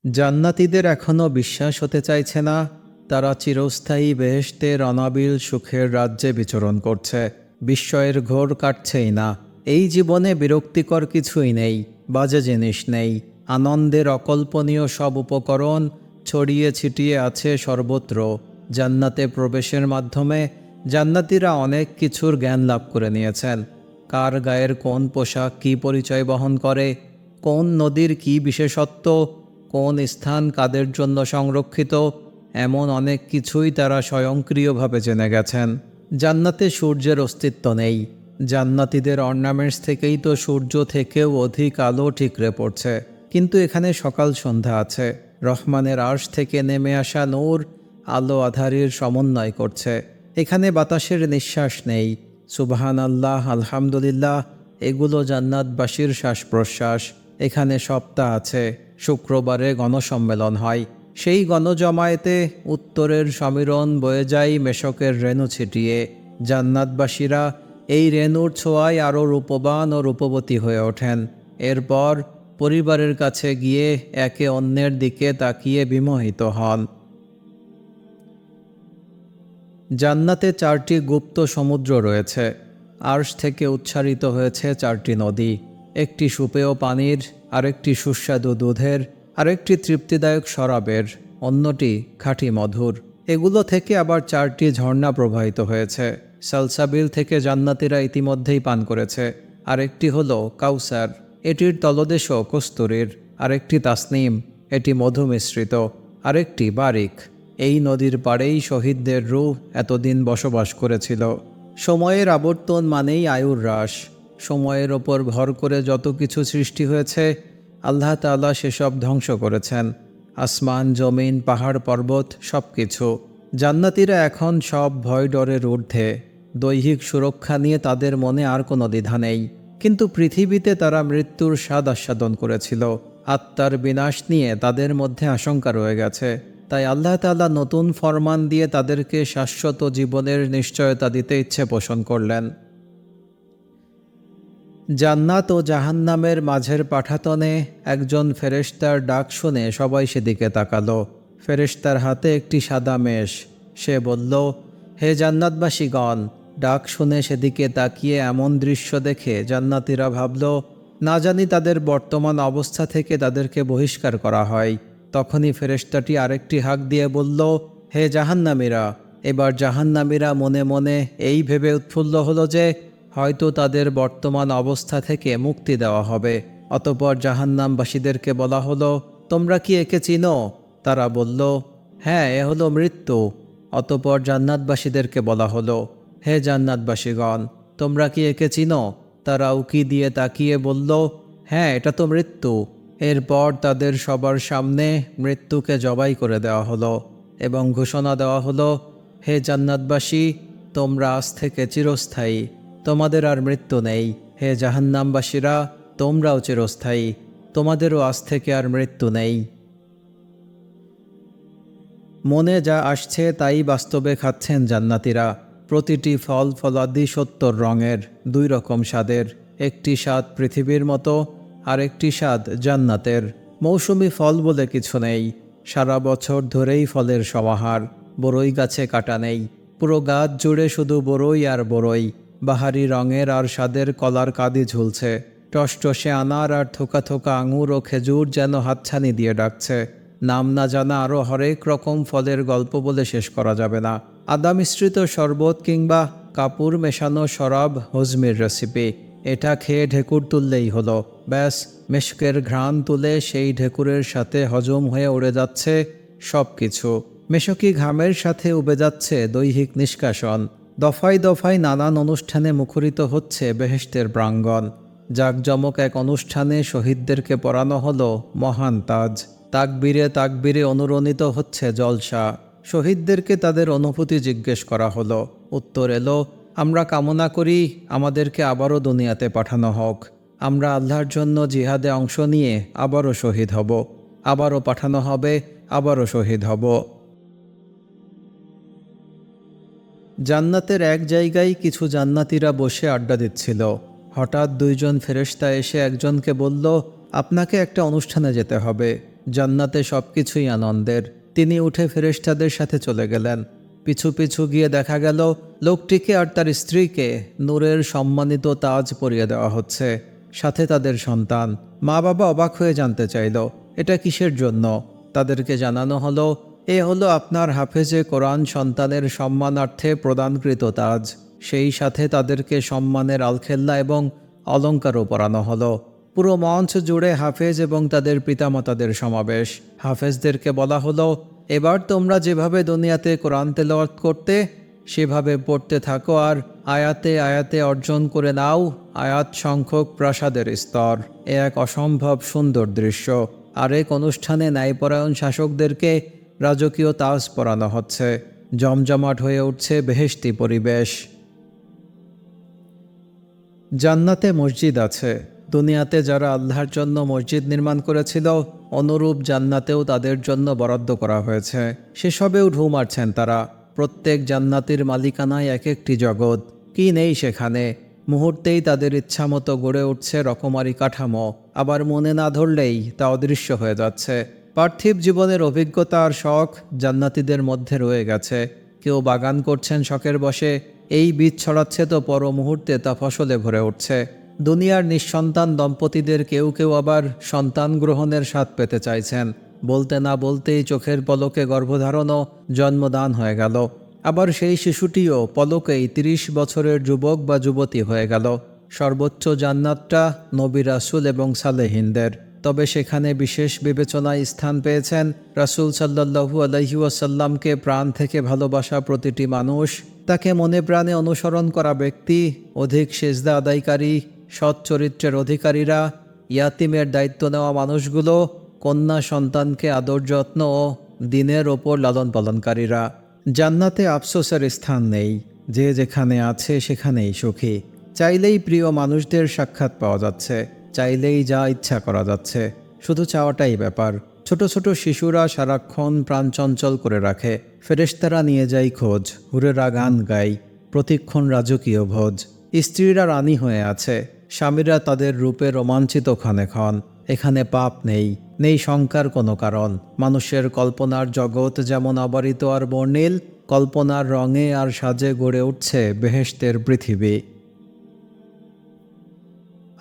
জান্নাতীদের এখনও বিশ্বাস হতে চাইছে না তারা চিরস্থায়ী বেহেশতের অনাবিল সুখের রাজ্যে বিচরণ করছে। বিস্ময়ের ঘোর কাটছেই না। এই জীবনে বিরক্তিকর কিছুই নেই, বাজে জিনিস নেই। আনন্দের অকল্পনীয় সব উপকরণ ছড়িয়ে ছিটিয়ে আছে সর্বত্র। জান্নাতে প্রবেশের মাধ্যমে জান্নাতীরা অনেক কিছুর জ্ঞান লাভ করে নিয়েছেন। কার গায়ের কোন পোশাক কী পরিচয় বহন করে, কোন নদীর কী বিশেষত্ব, কোন স্থান কাদের জন্য সংরক্ষিত, এমন অনেক কিছুই তারা স্বয়ংক্রিয়ভাবে জেনে গেছেন। জান্নাতে সূর্যের অস্তিত্ব নেই। জান্নাতীদের অর্নামেন্টস থেকেই তো সূর্য থেকেও অধিক আলো ঠিকরে পড়ছে। কিন্তু এখানে সকাল সন্ধ্যা আছে। রহমানের আরশ থেকে নেমে আসা নূর আলো আধারির সমন্বয় করছে। এখানে বাতাসের নিঃশ্বাস নেই। সুবহান আল্লাহ, আলহামদুলিল্লাহ, এগুলো জান্নাতবাসীর শ্বাস প্রশ্বাস। এখানে সপ্তাহ আছে। শুক্রবারে গণসম্মেলন হয়। সেই গণজমায়েতে উত্তরের সমীরণ বয়ে যায় মেশকের রেণু ছিটিয়ে। জান্নাতবাসীরা এই রেণুর ছোঁয়ায় আরও রূপবান ও রূপবতী হয়ে ওঠেন। এরপর পরিবারের কাছে গিয়ে একে অন্যের দিকে তাকিয়ে বিমোহিত হন। জান্নাতে 4টি গুপ্ত সমুদ্র রয়েছে। আরশ থেকে উচ্চারিত হয়েছে 4টি নদী। একটি সুপেয় পানির, আরেকটি সুস্বাদু দুধের, আরেকটি তৃপ্তিদায়ক শরাবের, অন্যটি খাঁটি মধুর। এগুলো থেকে আবার 4টি ঝর্ণা প্রবাহিত হয়েছে। সালসাবিল থেকে জান্নাতীরা ইতিমধ্যেই পান করেছে। আরেকটি হলো কাউসার, এটির তলদেশও কস্তুরীর। আরেকটি তাসনিম, এটি মধু মিশ্রিত। আরেকটি বারিক। এই নদীর পাড়েই শহীদদের রূহ এতদিন বসবাস করেছিল। সময়ের আবর্তন মানেই আয়ুর হ্রাস। সময়ের ওপর ভর করে যত কিছু সৃষ্টি হয়েছে আল্লাহ তাআলা সেসব ধ্বংস করেছেন। আসমান, জমিন, পাহাড়, পর্বত, সব কিছু। জান্নাতীরা এখন সব ভয় ডরের ঊর্ধ্বে। দৈহিক সুরক্ষা নিয়ে তাদের মনে আর কোনো দ্বিধা নেই। কিন্তু পৃথিবীতে তারা মৃত্যুর স্বাদ আস্বাদন করেছিল। আত্মার বিনাশ নিয়ে তাদের মধ্যে আশঙ্কা রয়ে গেছে। তাই আল্লাহ তাআলা নতুন ফরমান দিয়ে তাদেরকে শাশ্বত জীবনের নিশ্চয়তা দিতে ইচ্ছে পোষণ করলেন। জান্নাত ও জাহান্নামের মাঝের পাঠাতনে একজন ফেরেশতার ডাক শুনে সবাই সেদিকে তাকালো। ফেরেশতার হাতে একটি সাদা মেষ। সে বলল, হে জান্নাতবাসীগণ। ডাক শুনে সেদিকে তাকিয়ে এমন দৃশ্য দেখে জান্নাতীরা ভাবল, না জানি তাদের বর্তমান অবস্থা থেকে তাদেরকে বহিষ্কার করা হয়। তখনই ফেরেশতাটি আরেকটি হাঁক দিয়ে বলল, হে জাহান্নামীরা। এবার জাহান্নামীরা মনে মনে এই ভেবে উৎফুল্ল হলো যে হয়তো তাদের বর্তমান অবস্থা থেকে মুক্তি দেওয়া হবে। অতঃপর জাহান্নামবাসীদেরকে বলা হলো, তোমরা কি একে চিনো? তারা বলল, হ্যাঁ, এ হলো মৃত্যু। অতঃপর জান্নাতবাসীদেরকে বলা হলো, হে জান্নাতবাসীগণ, তোমরা কি একে চিনো? তারা উকি দিয়ে তাকিয়ে বলল, হ্যাঁ, এটা তো মৃত্যু। এরপর তাদের সবার সামনে মৃত্যুকে জবাই করে দেওয়া হলো এবং ঘোষণা দেওয়া হলো, হে জান্নাতবাসী, তোমরা আজ থেকে চিরস্থায়ী। তোমাদের আর মৃত্যু নেই। হে জাহান্নামবাসীরা, তোমরাও চিরস্থায়ী। তোমাদেরও আজ থেকে আর মৃত্যু নেই। মনে যা আসছে তাই বাস্তবে খাচ্ছেন জান্নাতীরা। প্রতিটি ফল ফলাদি 70 রঙের, 2 রকম স্বাদের। একটি স্বাদ পৃথিবীর মতো, আর একটি স্বাদ জান্নাতের। মৌসুমি ফল বলে কিছু নেই। সারা বছর ধরেই ফলের সমাহার। বরই গাছে কাটা নেই। পুরো গাছ জুড়ে শুধু বরই আর বরই। বাহারি রঙের আর স্বাদের কলার কাঁদি ঝুলছে। টসটসে আনার আর থোকা থোকা আঙুর ও খেজুর যেন হাতছানি দিয়ে ডাকছে। নাম না জানা আরও হরেক রকম ফলের গল্প বলে শেষ করা যাবে না। আদা মিশ্রিত শরবত কিংবা কাপুর মেশানো শরাব হজমির রেসিপি। এটা খেয়ে ঢেকুর তুললেই হলো। ব্যাস, মেশকের ঘ্রাণ তুলে সেই ঢেকুরের সাথে হজম হয়ে উড়ে যাচ্ছে সব কিছু। মেশকি ঘামের সাথে উবে যাচ্ছে দৈহিক নিষ্কাশন। দফায় দফায় নানান অনুষ্ঠানে মুখরিত হচ্ছে বেহেশতের প্রাঙ্গণ। জাঁকজমক এক অনুষ্ঠানে শহীদদেরকে পরানো হলো মহান তাজ। তাকবীরে তাকবীরে অনুরণিত হচ্ছে জলসা। শহীদদেরকে তাদের অনুভূতি জিজ্ঞেস করা হলো। উত্তর এলো, আমরা কামনা করি আমাদেরকে আবারও দুনিয়াতে পাঠানো হোক। আমরা আল্লাহর জন্য জিহাদে অংশ নিয়ে আবারও শহীদ হব। আবারও পাঠানো হবে, আবারও শহীদ হব। জান্নাতের এক জায়গায় কিছু জান্নাতীরা বসে আড্ডা দিচ্ছিল। হঠাৎ 2 জন ফেরেশতা এসে একজনকে বলল, আপনাকে একটা অনুষ্ঠানে যেতে হবে। জান্নাতে সব কিছুই আনন্দের। তিনি উঠে ফেরেশতাদের সাথে চলে গেলেন। পিছু পিছু গিয়ে দেখা গেল লোকটিকে আর তার স্ত্রীকে নূরের সম্মানিত তাজ পরিয়ে দেওয়া হচ্ছে, সাথে তাদের সন্তান। মা বাবা অবাক হয়ে জানতে চাইল, এটা কিসের জন্য? তাদেরকে জানানো হলো, এ হলো আপনার হাফেজে কোরআন সন্তানের সম্মানার্থে প্রদানকৃত তাজ। সেই সাথে তাদেরকে সম্মানের আলখেল্লা এবং অলঙ্কারও পরানো হলো। পুরো মঞ্চ জুড়ে হাফেজ এবং তাদের পিতামাতাদের সমাবেশ। হাফেজদেরকে বলা হলো, এবার তোমরা যেভাবে দুনিয়াতে কোরআন তেলাওয়াত করতে সেভাবে পড়তে থাকো আর আয়াতে আয়াতে অর্জন করে নাও আয়াত সংখ্যক প্রাসাদের স্তর। এ এক অসম্ভব সুন্দর দৃশ্য। আরেক অনুষ্ঠানে ন্যায়পরায়ণ শাসকদেরকে রাজকীয় তাজ পরানো হচ্ছে। জমজমাট হয়ে উঠছে বেহেশতি পরিবেশ। জান্নাতে মসজিদ আছে। দুনিয়াতে যারা আল্লাহর জন্য মসজিদ নির্মাণ করেছিল, অনুরূপ জান্নাতেও তাদের জন্য বরাদ্দ করা হয়েছে। সেসবেও ঢু মারছেন তারা। প্রত্যেক জান্নাতির মালিকানায় এক একটি জগৎ। কি নেই সেখানে? মুহূর্তেই তাদের ইচ্ছামতো গড়ে উঠছে রকমারি কাঠামো। আবার মনে না ধরলেই তা অদৃশ্য হয়ে যাচ্ছে। পার্থিব জীবনের অভিজ্ঞতা আর শখ জান্নাতীদের মধ্যে রয়ে গেছে। কেউ বাগান করছেন শখের বশে, এই বীজ ছড়াচ্ছে তো পর মুহূর্তে তা ফসলে ভরে উঠছে। দুনিয়ার নিঃসন্তান দম্পতিদের কেউ কেউ আবার সন্তান গ্রহণের স্বাদ পেতে চাইছেন। বলতে না বলতেই চোখের পলকে গর্ভধারণ ও জন্মদান হয়ে গেল। আবার সেই শিশুটিও পলকেই 30 বছরের যুবক বা যুবতী হয়ে গেল। সর্বোচ্চ জান্নাতটা নবী রাসূল এবং সালেহিনদের। তবে সেখানে বিশেষ বিবেচনায় স্থান পেয়েছেন রাসূল সাল্লাল্লাহু আলাইহি ওয়াসাল্লামকে প্রাণ থেকে ভালোবাসা প্রতিটি মানুষ, তাকে মনে প্রাণে অনুসরণ করা ব্যক্তি, অধিক সেজদা আদায়কারী, সৎ চরিত্রের অধিকারীরা, ইয়াতিমের দায়িত্ব নেওয়া মানুষগুলো, কন্যা সন্তানকে আদর যত্ন ও দিনের ওপর লালন পালনকারীরা। জান্নাতে আফসোসের স্থান নেই। যে যেখানে আছে সেখানেই সুখী। চাইলেই প্রিয় মানুষদের সাক্ষাৎ পাওয়া যাচ্ছে, চাইলেই যা ইচ্ছা করা যাচ্ছে। শুধু চাওয়াটাই ব্যাপার। ছোট ছোট শিশুরা সারাক্ষণ প্রাণ চঞ্চল করে রাখে। ফেরেশতারা নিয়ে যায় খোঁজ, হুরেরা গান গায়, প্রতিক্ষণ রাজকীয় ভোজ। স্ত্রীরা রানী হয়ে আছে, স্বামীরা তাদের রূপে রোমাঞ্চিত ক্ষণে ক্ষণ। এখানে পাপ নেই, নেই শঙ্কার কোনো কারণ। মানুষের কল্পনার জগৎ যেমন অবারিত আর বর্ণিল, কল্পনার রঙে আর সাজে গড়ে উঠছে বেহেশতের পৃথিবী।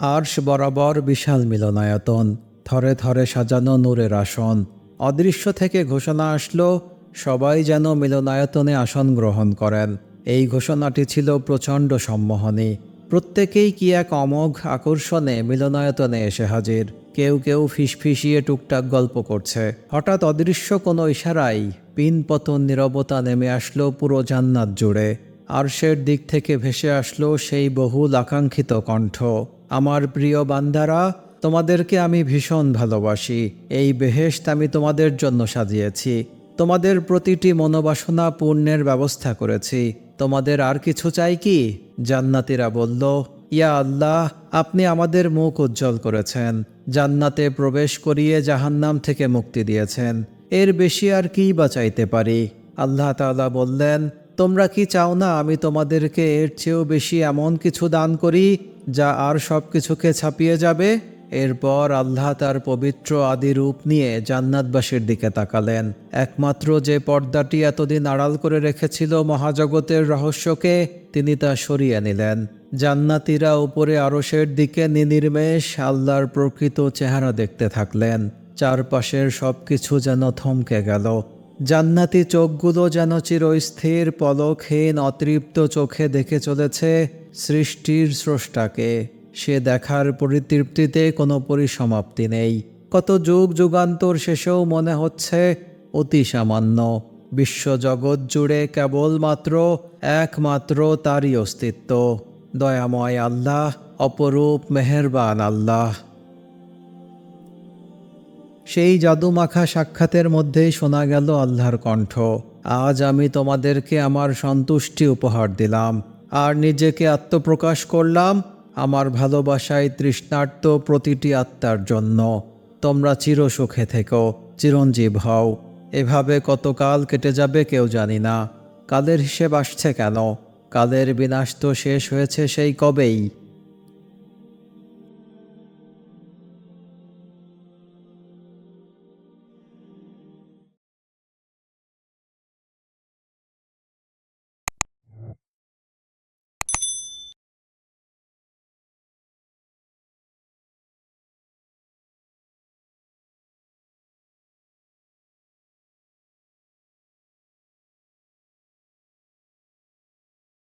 আরশ বরাবর বিশাল মিলনায়তন, থরে থরে সাজানো নূরের আসন। অদৃশ্য থেকে ঘোষণা আসলো, সবাই যেন মিলনায়তনে আসন গ্রহণ করেন। এই ঘোষণাটি ছিল প্রচণ্ড সম্মোহনী। প্রত্যেকেই কি এক অমোঘ আকর্ষণে মিলনায়তনে এসে হাজির। কেউ কেউ ফিসফিসিয়ে টুকটাক গল্প করছে। হঠাৎ অদৃশ্য কোনো ইশারায় পিনপতন নীরবতা নেমে আসলো পুরো জান্নাত জুড়ে। আরশের দিক থেকে ভেসে আসলো সেই বহুল আকাঙ্ক্ষিত কণ্ঠ, আমার প্রিয় বান্দারা, তোমাদেরকে আমি ভীষণ ভালোবাসি। এই বেহেশত আমি তোমাদের জন্য সাজিয়েছি। তোমাদের প্রতিটি মনোবাসনা পূর্ণের ব্যবস্থা করেছি। তোমাদের আর কিছু চাই কি? জান্নাতীরা বলল, ইয়া আল্লাহ, আপনি আমাদের মুখ উজ্জ্বল করেছেন, জান্নাতে প্রবেশ করিয়ে জাহান্নাম থেকে মুক্তি দিয়েছেন। এর বেশি আর কি বা চাইতে পারি? আল্লাহ তাআলা বললেন, তোমরা কি চাও না আমি তোমাদেরকে এর চেয়েও বেশি এমন কিছু দান করি যা আর সব কিছুকে ছাপিয়ে যাবে? এরপর আল্লাহ তার পবিত্র আদি রূপ নিয়ে জান্নাতবাসীর দিকে তাকালেন। একমাত্র যে পর্দাটি এতদিন আড়াল করে রেখেছিল মহাজগতের রহস্যকে, তিনি তা সরিয়ে নিলেন। জান্নাতীরা উপরে আরশের দিকে নির্নিমেষ আল্লাহর প্রকৃত চেহারা দেখতে থাকলেন। চারপাশের সব কিছু যেন থমকে গেল। জান্নাতি চোখগুলো যেন চিরস্থির পলকহীন অতৃপ্ত চোখে দেখে চলেছে সৃষ্টির স্রষ্টাকে। সে দেখার পরিতৃপ্তিতে কোনো পরিসমাপ্তি নেই। কত যুগ যুগান্তর শেষেও মনে হচ্ছে অতি সামান্য। বিশ্বজগৎ জুড়ে কেবলমাত্র একমাত্র তারই অস্তিত্ব। দয়াময় আল্লাহ, অপরূপ মেহেরবান আল্লাহ। সেই জাদুমাখা সাক্ষাতের মধ্যেই শোনা গেল আল্লাহর কণ্ঠ, আজ আমি তোমাদেরকে আমার সন্তুষ্টি উপহার দিলাম আর নিজেকে আত্মপ্রকাশ করলাম আমার ভালোবাসায় তৃষ্ণার্ত প্রতিটি আত্মার জন্য। তোমরা চিরসুখে থেকো, চিরঞ্জীব হও। এভাবে কতকাল কেটে যাবে কেউ জানি না। কালের হিসেব আসছে কেন? কালের বিনাশ তো শেষ হয়েছে সেই কবেই।